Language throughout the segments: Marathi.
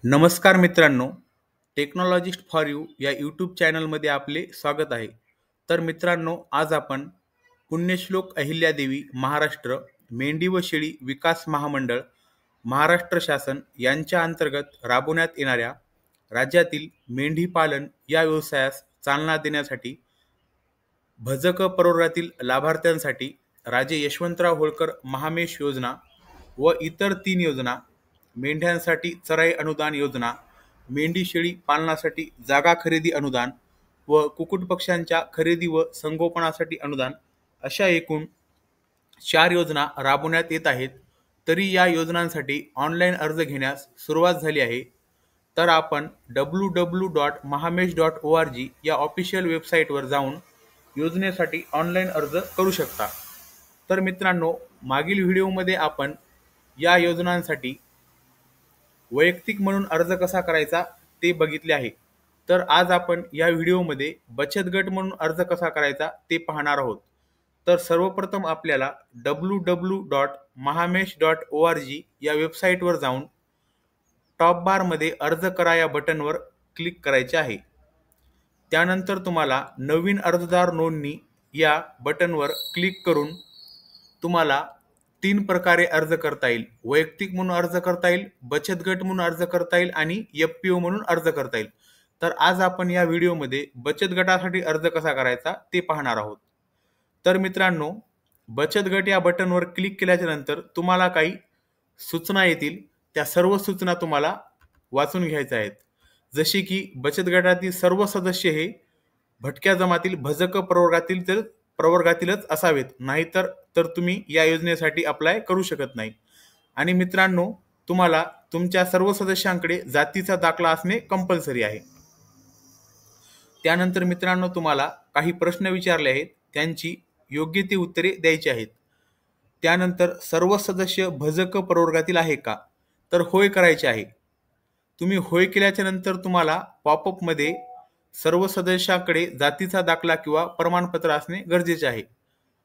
नमस्कार मित्रांनो, टेक्नॉलॉजिस्ट फॉर यू या यूट्यूब चॅनलमध्ये आपले स्वागत आहे. तर मित्रांनो, आज आपण पुण्यश्लोक अहिल्यादेवी महाराष्ट्र मेंढी व शेळी विकास महामंडळ महाराष्ट्र शासन यांच्या अंतर्गत राबवण्यात येणाऱ्या राज्यातील मेंढी पालन या व्यवसायास चालना देण्यासाठी भजक प्रवर्गातील लाभार्थ्यांसाठी राजे यशवंतराव होळकर महामेश योजना व इतर 3 योजना, मेंढ्यांसाठी चराई अनुदान योजना, मेंढी शेळी पालनासाठी जागा खरेदी अनुदान व कुक्कुटपक्ष्यांच्या खरेदी व संगोपनासाठी अनुदान अशा एकूण 4 योजना राबवण्यात येत आहेत. तरी या योजनांसाठी ऑनलाईन अर्ज घेण्यास सुरुवात झाली आहे. तर आपण www.mahamesh.org या ऑफिशियल वेबसाईटवर जाऊन योजनेसाठी ऑनलाईन अर्ज करू शकता. तर मित्रांनो, मागील व्हिडिओमध्ये आपण या योजनांसाठी वैयक्तिक म्हणून अर्ज कसा करायचा ते बघितले आहे. तर आज आपण या व्हिडिओमध्ये बचत गट म्हणून अर्ज कसा करायचा ते पाहणार आहोत. तर सर्वप्रथम आपल्याला www.mahamesh.org या वेबसाईटवर जाऊन टॉप बारमध्ये अर्ज करा या बटनवर क्लिक करायचे आहे. त्यानंतर तुम्हाला नवीन अर्जदार नोंदणी या बटनवर क्लिक करून तुम्हाला 3 प्रकारे अर्ज करता येईल. वैयक्तिक म्हणून अर्ज करता येईल, बचत गट म्हणून अर्ज करता येईल आणि FPO म्हणून अर्ज करता येईल. तर आज आपण या व्हिडिओमध्ये बचत गटासाठी अर्ज कसा करायचा ते पाहणार आहोत. तर मित्रांनो, बचत गट या बटनवर क्लिक केल्याच्या नंतर तुम्हाला काही सूचना येतील. त्या सर्व सूचना तुम्हाला वाचून घ्यायच्या आहेत. जसे की बचत गटातील सर्व सदस्य हे भटक्या जमातील भजक प्रवर्गातीलच असावेत, नाहीतर तुम्ही या योजनेसाठी अप्लाय करू शकत नाही. आणि मित्रांनो, तुम्हाला तुमच्या सर्व सदस्यांकडे जातीचा दाखला असणे कंपल्सरी आहे. त्यानंतर मित्रांनो, तुम्हाला काही प्रश्न विचारले आहेत, त्यांची योग्य ती उत्तरे द्यायची आहेत. त्यानंतर सर्व सदस्य भजक प्रवर्गातील आहे का, तर होय करायचे आहे. तुम्ही होय केल्याच्या नंतर तुम्हाला पॉपअपमध्ये सर्व सदस्यांकडे जातीचा दाखला किंवा प्रमाणपत्र असणे गरजेचे आहे.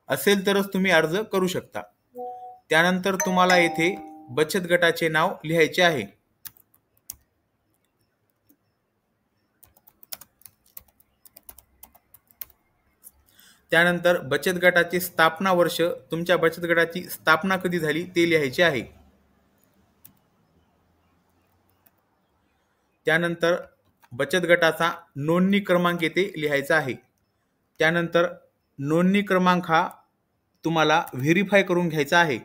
असेल तरच तुम्ही अर्ज करू शकता. त्यानंतर तुम्हाला येथे बचत गटाचे नाव लिहायचे आहे. त्यानंतर बचत गटाचे स्थापना वर्ष, तुमच्या बचत गटाची स्थापना कधी झाली ते लिहायचे आहे. त्यानंतर बचत गटाचा नोंदणी क्रमांक येथे लिहायचा आहे. त्यानंतर नोंदणी क्रमांक हा तुम्हाला व्हेरीफाय करून घ्यायचा आहे.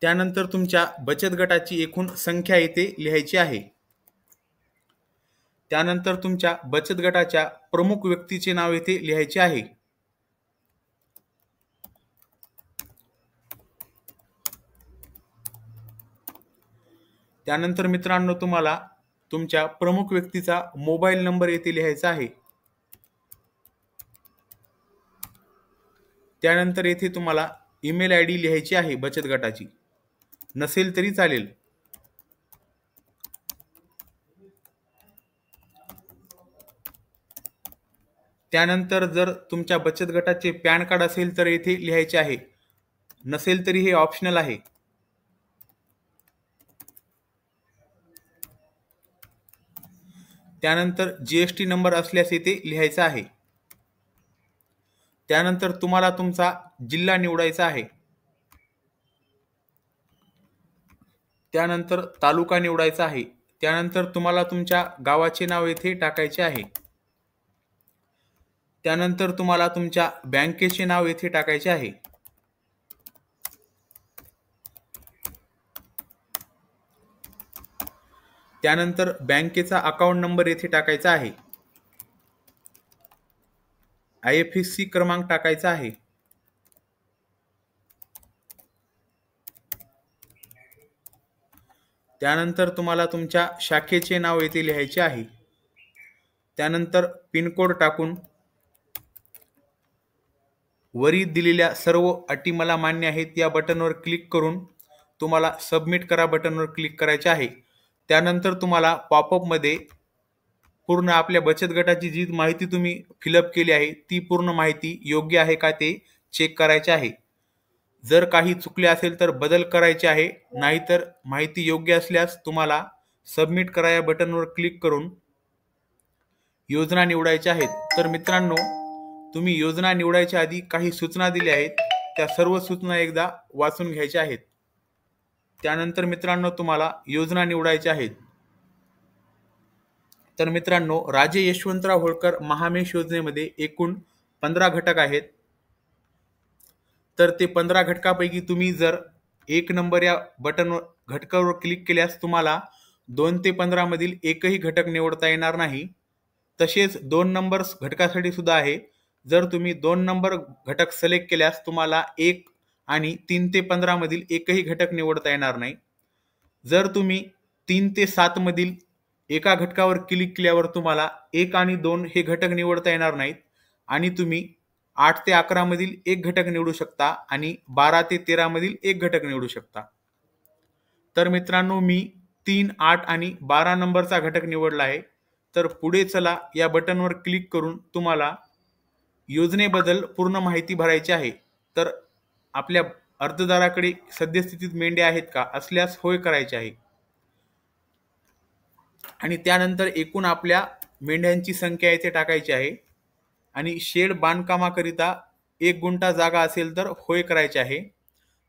त्यानंतर तुमच्या बचत गटाची एकूण संख्या येथे लिहायची आहे. त्यानंतर तुमच्या बचत गटाच्या प्रमुख व्यक्तीचे नाव येथे लिहायचे आहे. त्यानंतर मित्रांनो, तुम्हाला तुमच्या प्रमुख व्यक्तीचा मोबाईल नंबर येथे लिहायचा आहे. त्यानंतर येथे तुम्हाला ईमेल ID लिहायची आहे बचत गटाची, नसेल तरी चालेल. त्यानंतर जर तुमच्या बचत गटाचे पॅन कार्ड असेल तर येथे लिहायचे आहे, नसेल तरी हे ऑप्शनल आहे. त्यानंतर GST नंबर असल्यास येथे लिहायचा आहे. त्यानंतर तुम्हाला तुमचा जिल्हा निवडायचा आहे. त्यानंतर तालुका निवडायचा आहे. त्यानंतर तुम्हाला तुमच्या गावाचे नाव येथे टाकायचे आहे. त्यानंतर तुम्हाला तुमच्या बँकेचे नाव येथे टाकायचे आहे. त्यानंतर बँकेचा अकाउंट नंबर येथे टाकायचा आहे. IFSC क्रमांक टाकायचा आहे. त्यानंतर तुम्हाला तुमच्या शाखेचे नाव येथे लिहायचे आहे. त्यानंतर पिनकोड टाकून वरी दिलेल्या सर्व अटी मला मान्य आहेत या बटनवर क्लिक करून तुम्हाला सबमिट करा बटनवर क्लिक करायचे आहे. त्यानंतर तुम्हाला पॉपअपमध्ये पूर्ण आपल्या बचत गटाची जी माहिती तुम्ही फिलअप केली आहे ती पूर्ण माहिती योग्य आहे का ते चेक करायचे आहे. जर काही चुकले असेल तर बदल करायचे आहे, नाहीतर माहिती योग्य असल्यास तुम्हाला सबमिट करा या बटनवर क्लिक करून योजना निवडायच्या आहेत. तर मित्रांनो, तुम्ही योजना निवडायच्या आधी काही सूचना दिल्या आहेत, त्या सर्व सूचना एकदा वाचून घ्यायच्या आहेत. त्यानंतर मित्रांनो तुम्हाला योजना निवडायच्या आहेत. तर मित्रांनो, राजे यशवंतराव होळकर महामेश योजनेमध्ये एकूण 15 घटक आहेत. तर ते 15 घटकापैकी तुम्ही जर 1 नंबर या बटनवर घटकावर क्लिक केल्यास तुम्हाला 2 ते 15 मधील एकही घटक निवडता येणार नाही. तसेच 2 नंबर घटकासाठी सुद्धा आहे. जर तुम्ही 2 नंबर घटक सिलेक्ट केल्यास तुम्हाला 1 आणि 3 ते 15 मधील एकही घटक निवडता येणार नाही. जर तुम्ही 3 ते 7 मधील एका घटकावर क्लिक केल्यावर तुम्हाला 1 आणि 2 हे घटक निवडता येणार नाहीत आणि तुम्ही 8 ते 11 मधील एक घटक निवडू शकता आणि 12 ते 13 मधील एक घटक निवडू शकता. तर मित्रांनो, मी 3, 8 आणि 12 नंबरचा घटक निवडला आहे. तर पुढे चला या बटनवर क्लिक करून तुम्हाला योजनेबद्दल पूर्ण माहिती भरायची आहे. तर आपल्या अर्जदाराकडे सद्यस्थितीत मेंढ्या आहेत का असल्यास होय करायचे आहे आणि त्यानंतर एकूण आपल्या मेंढ्यांची संख्या येथे टाकायची आहे आणि शेड बांधकामाकरिता 1 गुंठा जागा असेल तर होय करायचे आहे.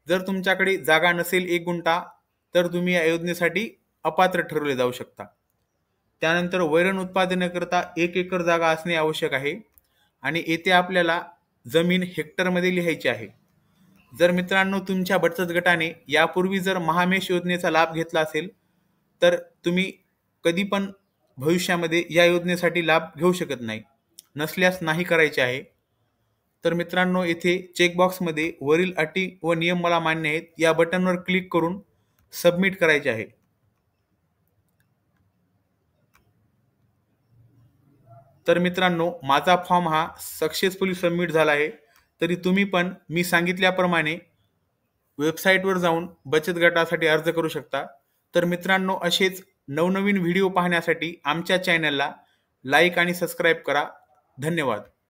जर तुमच्याकडे जागा नसेल 1 गुंठा तर तुम्ही या योजनेसाठी अपात्र ठरवले जाऊ शकता. त्यानंतर वैरण उत्पादनाकरता 1 एकर जागा असणे आवश्यक आहे आणि येथे आपल्याला जमीन हेक्टरमध्ये लिहायची आहे. जर मित्रांनो तुमच्या बचत गटाने यापूर्वी जर महामेश योजनेचा लाभ घेतला असेल तर तुम्ही कधी पण भविष्यामध्ये या योजनेसाठी लाभ घेऊ शकत नाही. नसल्यास नाही करायचे आहे. तर मित्रांनो, येथे चेकबॉक्समध्ये वरील अटी व नियम मला मान्य आहेत या बटनवर क्लिक करून सबमिट करायचे आहे. तर मित्रांनो, माझा फॉर्म हा सक्सेसफुली सबमिट झाला आहे. तरी तुम्ही पण मी सांगितल्याप्रमाणे वेबसाईटवर जाऊन बचत गटासाठी अर्ज करू शकता. तर मित्रांनो, असेच नवनवीन व्हिडिओ पाहण्यासाठी आमच्या चॅनलला लाईक आणि सबस्क्राईब करा. धन्यवाद.